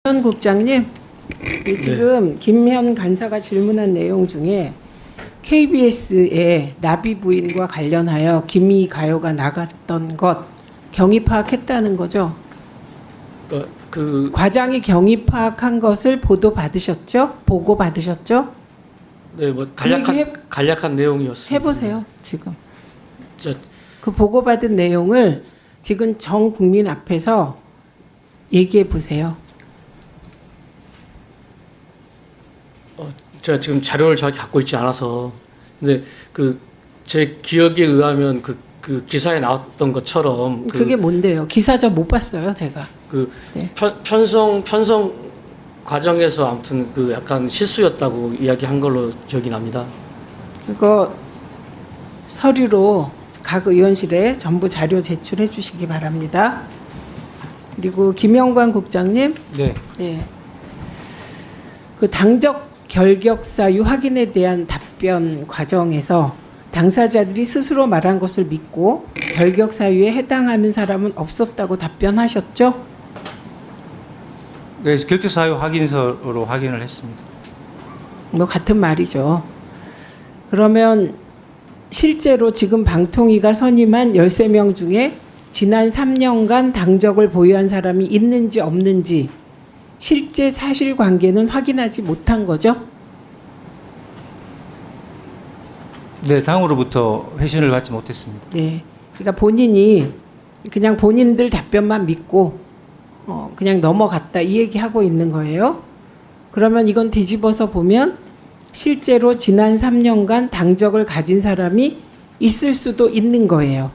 현 국장님, 지금 김현 간사가 질문한 내용 중에 KBS의 나비 부인과 관련하여 김이 가요가 나갔던 것 경위 파악했다는 거죠? 과장이 경위 파악한 것을 보고 받으셨죠? 네, 뭐 간략한 내용이었습니다. 해보세요, 지금. 그 보고받은 내용을 지금 전 국민 앞에서 얘기해 보세요. 제가 지금 자료를 정확히 갖고 있지 않아서, 근데 제 기억에 의하면 그 기사에 나왔던 것처럼 그게 뭔데요? 기사 저 못 봤어요, 제가. 네. 편성 과정에서 아무튼 약간 실수였다고 이야기한 걸로 기억이 납니다. 그거 서류로 각 의원실에 전부 자료 제출해 주시기 바랍니다. 그리고 김영관 국장님, 네. 그 당적 결격 사유 확인에 대한 답변 과정에서 당사자들이 스스로 말한 것을 믿고 결격 사유에 해당하는 사람은 없었다고 답변하셨죠? 네, 결격 사유 확인서로 확인을 했습니다. 뭐 같은 말이죠. 그러면 실제로 지금 방통위가 선임한 13명 중에 지난 3년간 당적을 보유한 사람이 있는지 없는지 실제 사실관계는 확인하지 못한 거죠? 네, 당으로부터 회신을 받지 못했습니다. 네. 그러니까 본인이 그냥 본인들 답변만 믿고 그냥 넘어갔다 이 얘기하고 있는 거예요. 그러면 이건 뒤집어서 보면 실제로 지난 3년간 당적을 가진 사람이 있을 수도 있는 거예요.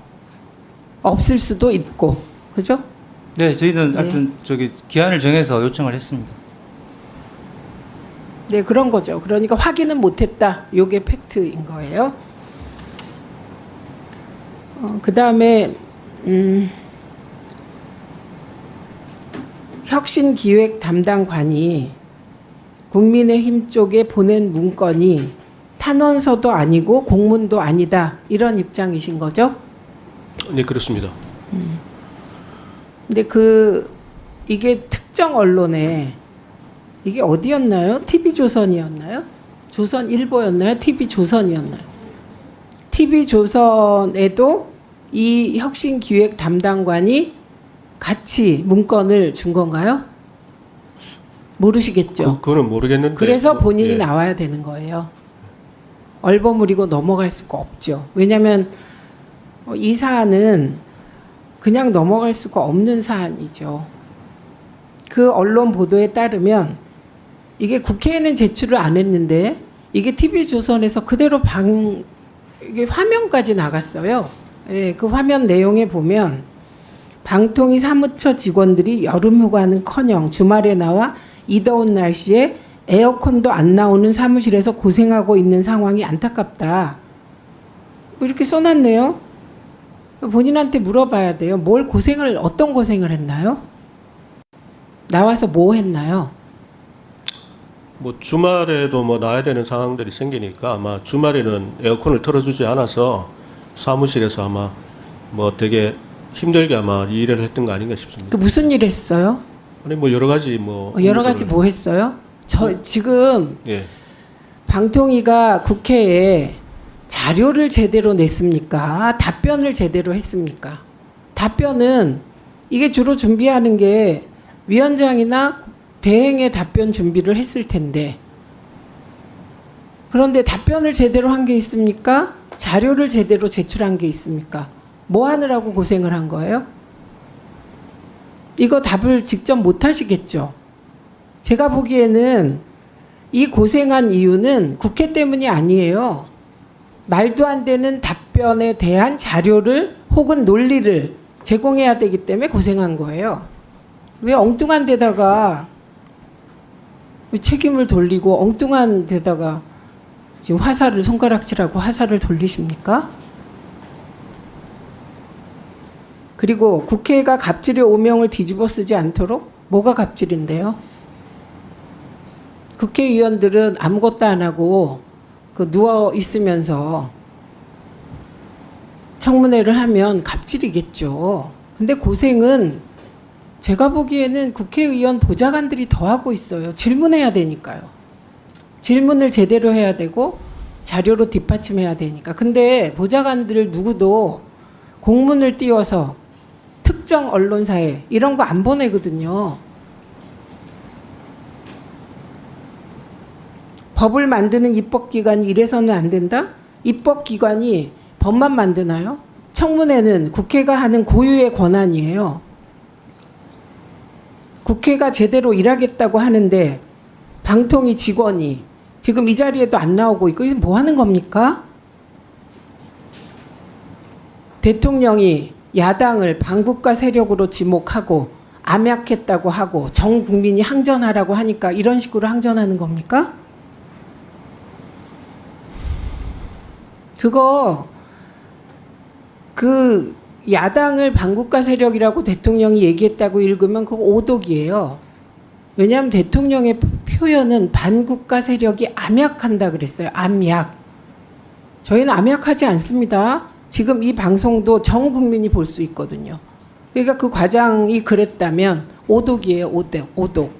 없을 수도 있고. 그죠? 네, 저희는 하여튼 기한을 정해서 요청을 했습니다. 네, 그런 거죠. 그러니까 확인은 못했다. 이게 팩트인 거예요. 그다음에 혁신기획 담당관이 국민의힘 쪽에 보낸 문건이 탄원서도 아니고 공문도 아니다. 이런 입장이신 거죠? 네, 그렇습니다. 근데 이게 특정 언론에 이게 어디였나요? TV조선이었나요? 조선일보였나요? TV조선이었나요? TV조선에도 이 혁신기획 담당관이 같이 문건을 준 건가요? 모르시겠죠? 그거는 모르겠는데. 그래서 본인이 예. 나와야 되는 거예요. 얼버무리고 넘어갈 수가 없죠. 왜냐하면 이 사안은 그냥 넘어갈 수가 없는 사안이죠. 그 언론 보도에 따르면 이게 국회에는 제출을 안 했는데 이게 TV조선에서 그대로 이게 화면까지 나갔어요. 예, 그 화면 내용에 보면 방통위 사무처 직원들이 여름 휴가는커녕 주말에 나와 이 더운 날씨에 에어컨도 안 나오는 사무실에서 고생하고 있는 상황이 안타깝다. 뭐 이렇게 써놨네요. 본인한테 물어봐야 돼요. 어떤 고생을 했나요? 나와서 뭐 했나요? 뭐 주말에도 뭐 나야 되는 상황들이 생기니까 아마 주말에는 에어컨을 틀어주지 않아서 사무실에서 아마 뭐 되게 힘들게 아마 일을 했던 거 아닌가 싶습니다. 무슨 일 했어요? 아니 뭐 여러 가지 뭐 했어요? 지금 예. 방통위가 국회에 자료를 제대로 냈습니까? 답변을 제대로 했습니까? 답변은 이게 주로 준비하는 게 위원장이나 대행의 답변 준비를 했을 텐데 그런데 답변을 제대로 한 게 있습니까? 자료를 제대로 제출한 게 있습니까? 뭐 하느라고 고생을 한 거예요? 이거 답을 직접 못 하시겠죠? 제가 보기에는 이 고생한 이유는 국회 때문이 아니에요. 말도 안 되는 답변에 대한 자료를 혹은 논리를 제공해야 되기 때문에 고생한 거예요. 왜 엉뚱한 데다가 책임을 돌리고 엉뚱한 데다가 지금 손가락질하고 화살을 돌리십니까? 그리고 국회가 갑질의 오명을 뒤집어 쓰지 않도록 뭐가 갑질인데요? 국회의원들은 아무것도 안 하고 누워 있으면서 청문회를 하면 갑질이겠죠. 근데 고생은 제가 보기에는 국회의원 보좌관들이 더 하고 있어요. 질문해야 되니까요. 질문을 제대로 해야 되고 자료로 뒷받침해야 되니까. 근데 보좌관들 누구도 공문을 띄워서 특정 언론사에 이런 거 안 보내거든요. 법을 만드는 입법기관이 이래서는 안 된다? 입법기관이 법만 만드나요? 청문회는 국회가 하는 고유의 권한이에요. 국회가 제대로 일하겠다고 하는데 방통위 직원이 지금 이 자리에도 안 나오고 있고 이게 뭐 하는 겁니까? 대통령이 야당을 반국가 세력으로 지목하고 암약했다고 하고 전 국민이 항전하라고 하니까 이런 식으로 항전하는 겁니까? 그거 그 야당을 반국가 세력이라고 대통령이 얘기했다고 읽으면 그거 오독이에요. 왜냐하면 대통령의 표현은 반국가 세력이 암약한다 그랬어요. 암약. 저희는 암약하지 않습니다. 지금 이 방송도 전 국민이 볼 수 있거든요. 그러니까 그 과장이 그랬다면 오독이에요. 오독.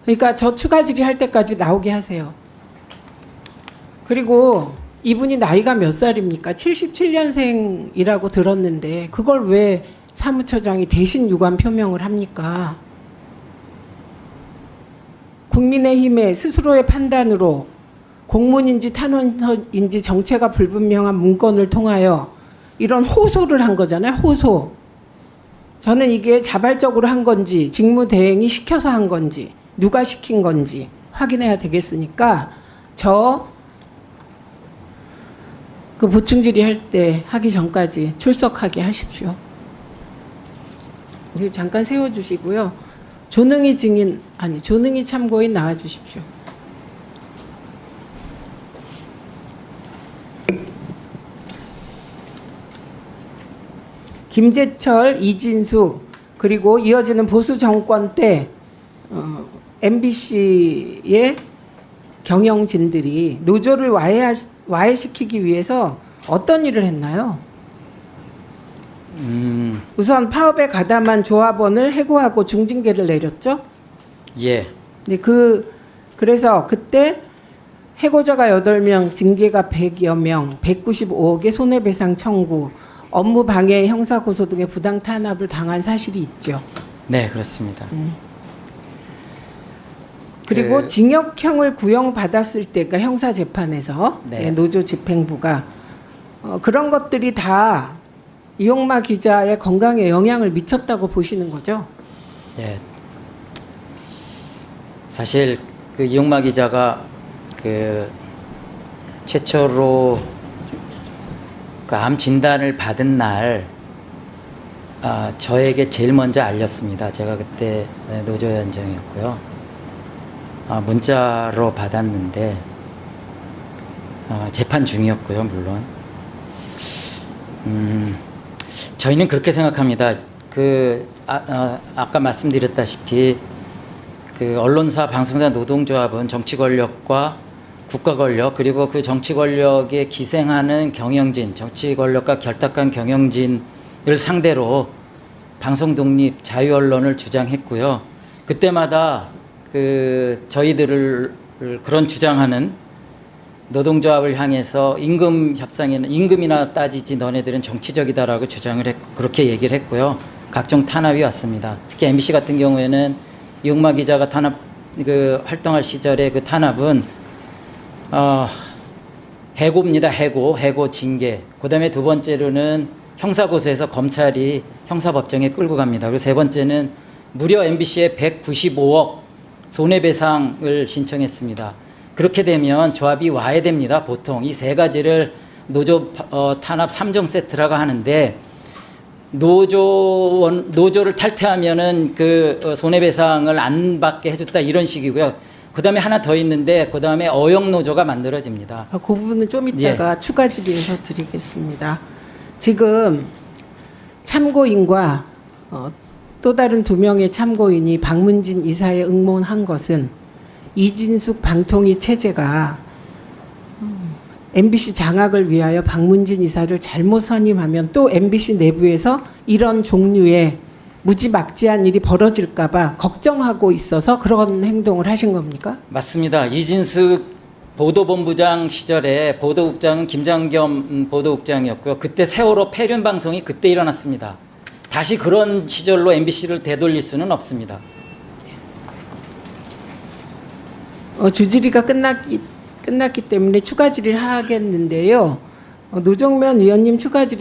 그러니까 저 추가 질의할 때까지 나오게 하세요. 그리고 이분이 나이가 몇 살입니까? 77년생이라고 들었는데 그걸 왜 사무처장이 대신 유감 표명을 합니까? 국민의힘의 스스로의 판단으로 공문인지 탄원서인지 정체가 불분명한 문건을 통하여 이런 호소를 한 거잖아요. 호소. 저는 이게 자발적으로 한 건지 직무대행이 시켜서 한 건지 누가 시킨 건지 확인해야 되겠으니까 그 보충 질의할 때 하기 전까지 출석하게 하십시오. 이거 잠깐 세워주시고요. 조능희 참고인 나와주십시오. 김재철, 이진숙 그리고 이어지는 보수 정권 때 MBC의 경영진들이 노조를 와해시키기 위해서 어떤 일을 했나요? 우선 파업에 가담한 조합원을 해고하고 중징계를 내렸죠? 예. 네, 그래서 그때 해고자가 8명, 징계가 100여 명, 195억의 손해배상 청구, 업무 방해, 형사고소 등의 부당 탄압을 당한 사실이 있죠. 네, 그렇습니다. 그리고 징역형을 구형받았을 때, 그러니까 형사재판에서 네. 노조 집행부가 그런 것들이 다 이용마 기자의 건강에 영향을 미쳤다고 보시는 거죠? 네. 사실 그 이용마 기자가 그 최초로 그 암 진단을 받은 날 저에게 제일 먼저 알렸습니다. 제가 그때 노조위원장이었고요. 문자로 받았는데 재판 중이었고요, 물론. 저희는 그렇게 생각합니다. 아까 말씀드렸다시피 그 언론사, 방송사, 노동조합은 정치 권력과 국가 권력 그리고 그 정치 권력에 기생하는 경영진, 정치 권력과 결탁한 경영진을 상대로 방송 독립, 자유 언론을 주장했고요. 그때마다 그 저희들을 그런 주장하는 노동조합을 향해서 임금 협상에는 임금이나 따지지 너네들은 정치적이다라고 주장을 했고 그렇게 얘기를 했고요. 각종 탄압이 왔습니다. 특히 MBC 같은 경우에는 이용마 기자가 활동할 시절에 그 탄압은 해고입니다. 해고 징계. 그다음에 두 번째로는 형사고소해서 검찰이 형사법정에 끌고 갑니다. 그리고 세 번째는 무려 MBC에 195억 손해배상을 신청했습니다. 그렇게 되면 조합이 와해됩니다. 보통 이 세 가지를 노조 탄압 3종 세트라고 하는데 노조를 탈퇴하면은 그 손해배상을 안 받게 해줬다 이런 식이고요. 그 다음에 하나 더 있는데 그 다음에 어영노조가 만들어집니다. 그 부분은 좀 이따가 추가 질의해서 드리겠습니다. 지금 참고인과 또 다른 2명의 참고인이 박문진 이사에 응모한 것은 이진숙 방통위 체제가 MBC 장악을 위하여 박문진 이사를 잘못 선임하면 또 MBC 내부에서 이런 종류의 무지막지한 일이 벌어질까봐 걱정하고 있어서 그런 행동을 하신 겁니까? 맞습니다. 이진숙 보도본부장 시절에 보도국장은 김장겸 보도국장이었고요. 그때 세월호 폐륜 방송이 그때 일어났습니다. 다시 그런 시절로 MBC를 되돌릴 수는 없습니다. 주질의가 끝났기 때문에 추가 질의를 하겠는데요. 노정면 위원님 추가 질의